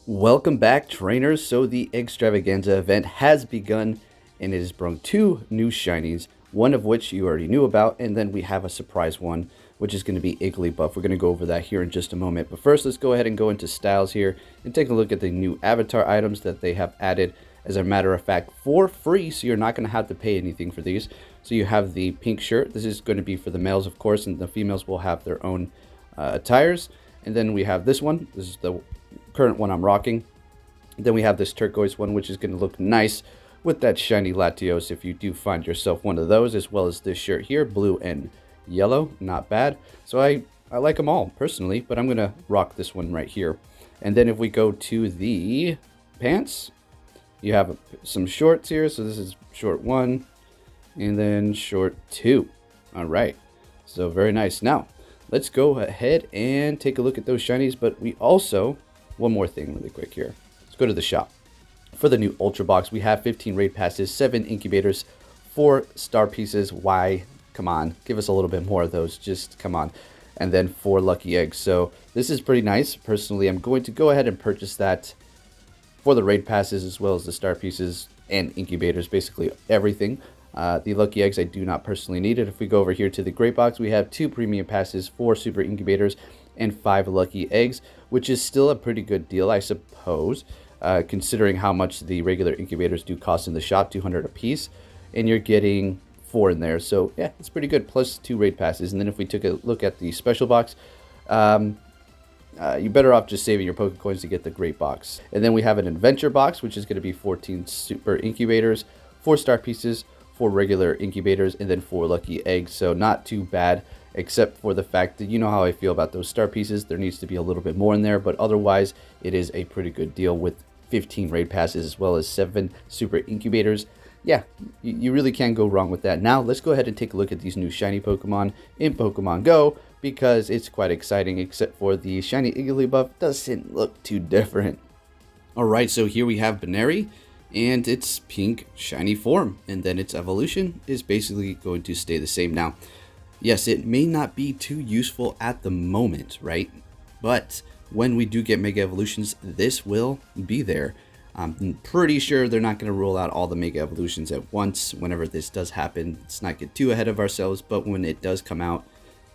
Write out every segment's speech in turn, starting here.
Welcome back, trainers. So the Extravaganza event has begun, and it has brought two new shinies, one of which you already knew about, and then we have a surprise one, which is going to be Igglybuff. We're going to go over that here in just a moment. But first, let's go ahead and go into styles here and take a look at the new avatar items that they have added, as a matter of fact, for free, so you're not going to have to pay anything for these. So you have the pink shirt. This is going to be for the males, of course, and the females will have their own attires. And then we have this one. This is the current one I'm rocking. Then we have this turquoise one, which is going to look nice with that shiny Latios if you do find yourself one of those, as well as this shirt here, blue and yellow. Not bad. So I like them all personally, but I'm going to rock this one right here. And then if we go to the pants, you have some shorts here. So this is short 1 and then short 2. All right. So very nice. Now, let's go ahead and take a look at those shinies, but we also, one more thing really quick here. Let's go to the shop. For the new Ultra Box, we have 15 raid passes, 7 incubators, 4 star pieces. Why? Come on, give us a little bit more of those, just come on. And then 4 lucky eggs. So this is pretty nice. Personally, I'm going to go ahead and purchase that for the raid passes, as well as the star pieces and incubators, basically everything. The lucky eggs I do not personally need it. If we go over here to the great box, we have 2 premium passes, 4 super incubators, and 5 lucky eggs, which is still a pretty good deal, I suppose, considering how much the regular incubators do cost in the shop, 200 a piece, and you're getting 4 in there. So yeah, it's pretty good, plus 2 raid passes. And then if we took a look at the special box, you're better off just saving your Poké Coins to get the great box. And then we have an adventure box, which is going to be 14 super incubators, 4 star pieces, 4 regular incubators, and then 4 lucky eggs. So not too bad, except for the fact that you know how I feel about those star pieces. There needs to be a little bit more in there, but otherwise it is a pretty good deal with 15 raid passes as well as 7 super incubators. Yeah, you really can't go wrong with that. Now let's go ahead and take a look at these new shiny Pokemon in Pokemon Go, because it's quite exciting, except for the shiny Igglybuff doesn't look too different. Alright, so here we have Buneary and its pink shiny form, and then its evolution is basically going to stay the same. Now, yes, it may not be too useful at the moment, right? But when we do get Mega Evolutions, this will be there. I'm pretty sure they're not going to roll out all the Mega Evolutions at once whenever this does happen. Let's not get too ahead of ourselves, but when it does come out,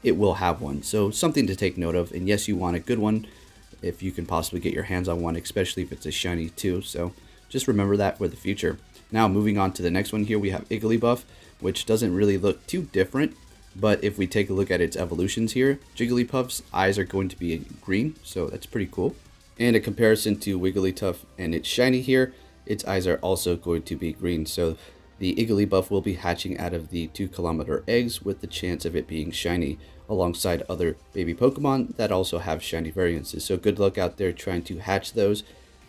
it will have one. So something to take note of. And yes, you want a good one if you can possibly get your hands on one, especially if it's a shiny too. So just remember that for the future. Now moving on to the next one here, we have Igglybuff, which doesn't really look too different. But if we take a look at its evolutions here, Jigglypuff's eyes are going to be green, so that's pretty cool. And a comparison to Wigglytuff and its shiny here, its eyes are also going to be green. So the Igglybuff will be hatching out of the 2-kilometer eggs with the chance of it being shiny, alongside other baby Pokemon that also have shiny variances. So good luck out there trying to hatch those.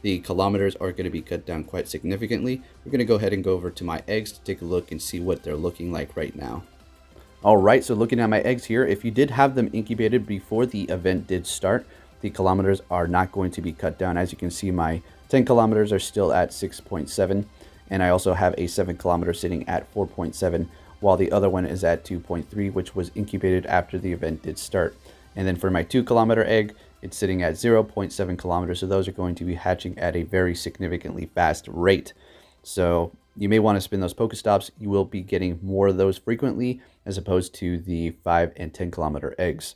The kilometers are going to be cut down quite significantly. We're going to go ahead and go over to my eggs to take a look and see what they're looking like right now. Alright, so looking at my eggs here, if you did have them incubated before the event did start, the kilometers are not going to be cut down. As you can see, my 10 kilometers are still at 6.7, and I also have a 7 kilometer sitting at 4.7, while the other one is at 2.3, which was incubated after the event did start. And then for my 2-kilometer egg, it's sitting at 0.7 kilometers, so those are going to be hatching at a very significantly fast rate. So you may want to spin those Pokestops. You will be getting more of those frequently, as opposed to the 5 and 10 kilometer eggs,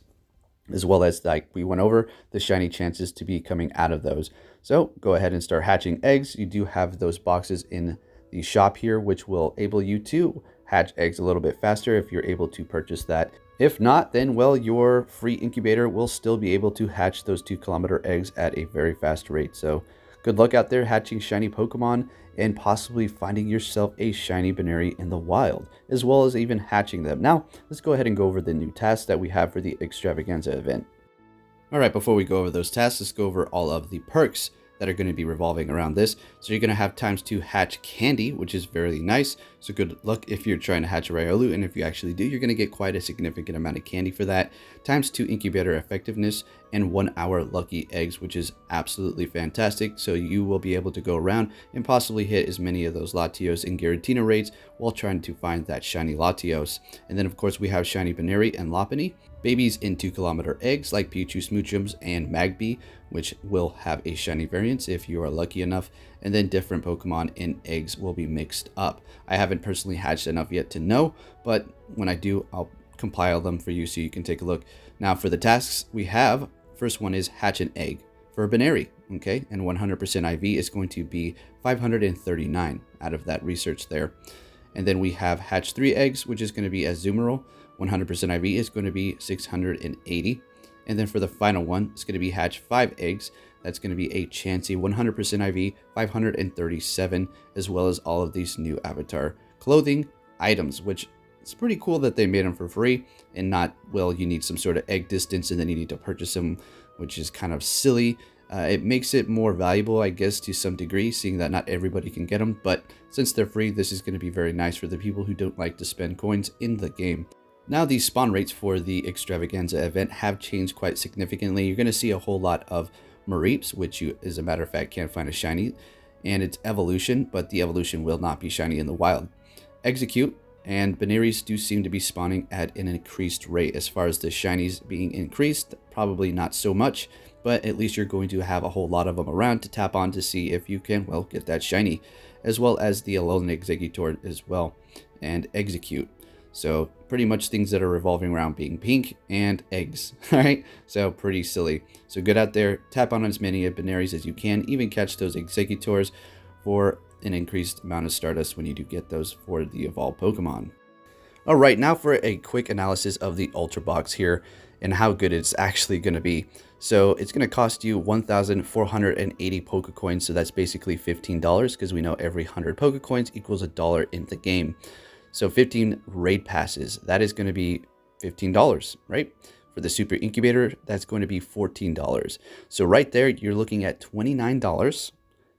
as well as, like we went over, the shiny chances to be coming out of those. So go ahead and start hatching eggs. You do have those boxes in the shop here, which will enable you to hatch eggs a little bit faster if you're able to purchase that. If not, then, well, your free incubator will still be able to hatch those 2-kilometer eggs at a very fast rate. So good luck out there hatching shiny Pokemon and possibly finding yourself a shiny Buneary in the wild, as well as even hatching them. Now, let's go ahead and go over the new tasks that we have for the Extravaganza event. Alright, before we go over those tasks, let's go over all of the perks that are going to be revolving around this. So you're going to have times to hatch candy, which is very nice. So good luck if you're trying to hatch a Riolu, and if you actually do, you're going to get quite a significant amount of candy for that. Times 2 incubator effectiveness, and 1 hour lucky eggs, which is absolutely fantastic. So you will be able to go around and possibly hit as many of those Latios and Giratina raids while trying to find that shiny Latios. And then of course we have shiny Buneary and Lopunny, babies in 2-kilometer eggs like Pichu Smoochums and Magby, which will have a shiny variance if you are lucky enough, and then different Pokemon in eggs will be mixed up. I haven't personally hatched enough yet to know, but when I do, I'll compile them for you so you can take a look. Now for the tasks we have, first one is hatch an egg for a Buneary, okay, and 100% IV is going to be 539 out of that research there. And then we have hatch 3 eggs, which is going to be Azumarill. 100% IV is going to be 680. And then for the final one, it's going to be hatch 5 eggs. That's going to be a Chansey 100% IV, 537, as well as all of these new avatar clothing items, which it's pretty cool that they made them for free and not, well, you need some sort of egg distance and then you need to purchase them, which is kind of silly. It makes it more valuable, I guess, to some degree, seeing that not everybody can get them. But since they're free, this is going to be very nice for the people who don't like to spend coins in the game. Now, the spawn rates for the Extravaganza event have changed quite significantly. You're going to see a whole lot of Mareeps, which you, as a matter of fact, can't find a shiny, and it's evolution, but the evolution will not be shiny in the wild. Execute and Bunearys do seem to be spawning at an increased rate. As far as the shinies being increased, probably not so much, but at least you're going to have a whole lot of them around to tap on to see if you can, well, get that shiny, as well as the Alolan Exeggutor as well, and Execute. So pretty much things that are revolving around being pink and eggs, all right? So pretty silly. So get out there, tap on as many Bunearys as you can, even catch those Exeggutors for an increased amount of Stardust when you do get those for the evolved Pokemon. All right, now for a quick analysis of the Ultra Box here and how good it's actually going to be. So it's going to cost you 1,480 Pokecoins, so that's basically $15 because we know every 100 Pokecoins equals $1 in the game. So 15 raid passes, that is going to be $15, right? For the Super Incubator, that's going to be $14. So right there, you're looking at $29.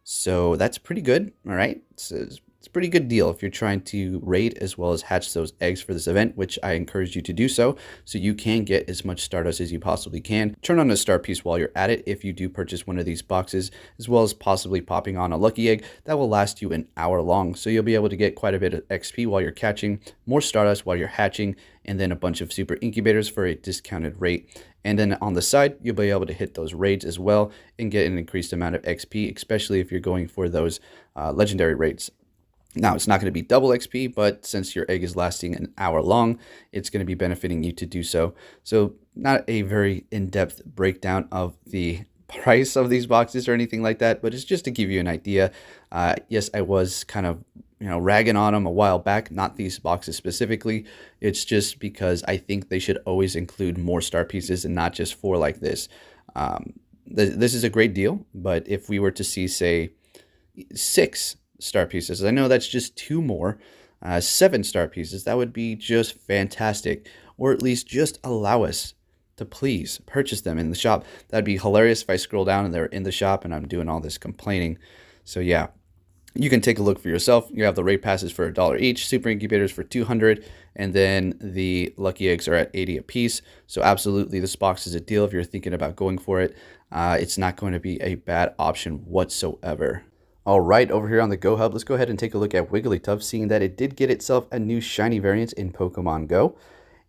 So that's pretty good, all right? It's a pretty good deal if you're trying to raid as well as hatch those eggs for this event, which I encourage you to do so you can get as much Stardust as you possibly can. Turn on a star piece while you're at it if you do purchase one of these boxes, as well as possibly popping on a lucky egg that will last you an hour long. So you'll be able to get quite a bit of XP while you're catching, more Stardust while you're hatching, and then a bunch of Super Incubators for a discounted rate. And then on the side, you'll be able to hit those raids as well and get an increased amount of XP, especially if you're going for those legendary raids. Now, it's not going to be double XP, but since your egg is lasting an hour long, it's going to be benefiting you to do so. So not a very in-depth breakdown of the price of these boxes or anything like that, but it's just to give you an idea. Yes, I was kind of ragging on them a while back, not these boxes specifically. It's just because I think they should always include more star pieces and not just 4 like this. This is a great deal, but if we were to see, say, 6 star pieces, I know that's just 2 more, 7 star pieces, that would be just fantastic. Or at least just allow us to please purchase them in the shop. That'd be hilarious if I scroll down and they're in the shop and I'm doing all this complaining. So yeah, you can take a look for yourself. You have the raid passes for $1 each, Super Incubators for $200, and then the lucky eggs are at $80 a piece. So absolutely, this box is a deal if you're thinking about going for it. It's not going to be a bad option whatsoever. All right, over here on the Go Hub, let's go ahead and take a look at Wigglytuff, seeing that it did get itself a new shiny variant in Pokemon Go,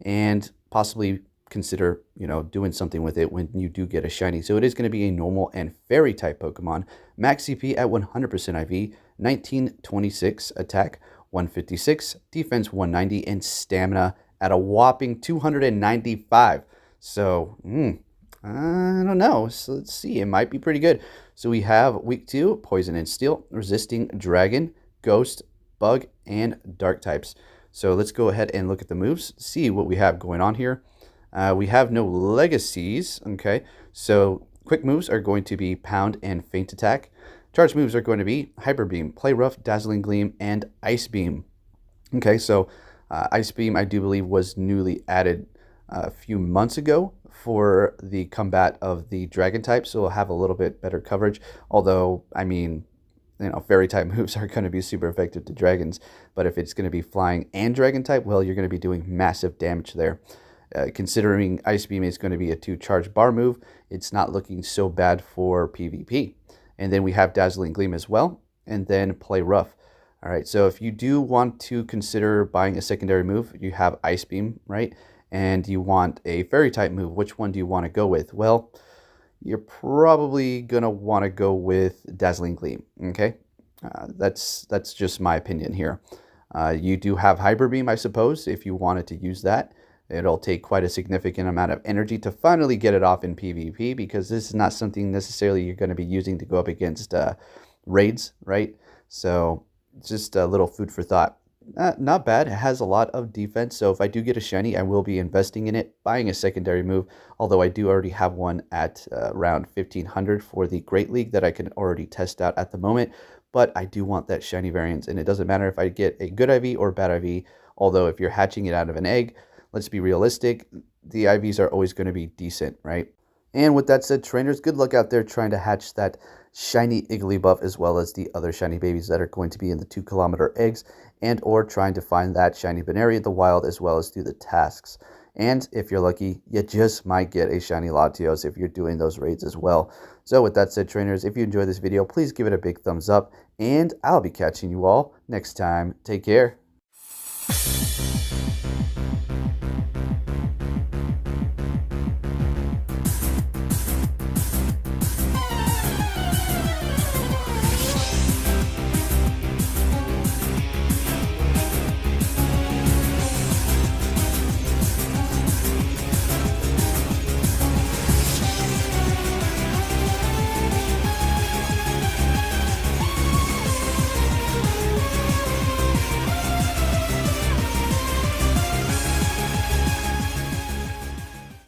and possibly consider, doing something with it when you do get a shiny. So it is going to be a normal and fairy type Pokemon. Max CP at 100% IV, 1926 attack, 156, defense 190, and stamina at a whopping 295. So, I don't know. So let's see. It might be pretty good. So we have week 2, Poison and Steel, Resisting Dragon, Ghost, Bug, and Dark types. So let's go ahead and look at the moves, see what we have going on here. We have no legacies, okay? So quick moves are going to be Pound and Feint Attack. Charge moves are going to be Hyper Beam, Play Rough, Dazzling Gleam, and Ice Beam. Okay, so Ice Beam, I do believe, was newly added a few months ago for the combat of the Dragon type, so we'll have a little bit better coverage. Although, I mean, fairy type moves are going to be super effective to dragons, but if it's going to be flying and dragon type, well, you're going to be doing massive damage there. Considering Ice Beam is going to be a 2-charge bar move, it's not looking so bad for PvP. And then we have Dazzling Gleam as well, and then Play Rough. All right, so if you do want to consider buying a secondary move, you have Ice Beam, right? And you want a Fairy type move. Which one do you want to go with? Well, you're probably going to want to go with Dazzling Gleam, okay? That's just my opinion here. You do have Hyper Beam, I suppose, if you wanted to use that. It'll take quite a significant amount of energy to finally get it off in PvP, because this is not something necessarily you're going to be using to go up against raids, right? So just a little food for thought. Not bad. It has a lot of defense, so if I do get a shiny, I will be investing in it, buying a secondary move, although I do already have one at around 1500 for the Great League that I can already test out at the moment, but I do want that shiny variance, and it doesn't matter if I get a good IV or bad IV, although if you're hatching it out of an egg, let's be realistic, the IVs are always going to be decent, right? And with that said, trainers, good luck out there trying to hatch that shiny Igglybuff, as well as the other shiny babies that are going to be in the 2-kilometer eggs, and or trying to find that shiny Buneary in the wild, as well as do the tasks. And if you're lucky, you just might get a shiny Latios if you're doing those raids as well. So with that said, trainers, if you enjoyed this video, please give it a big thumbs up, and I'll be catching you all next time. Take care.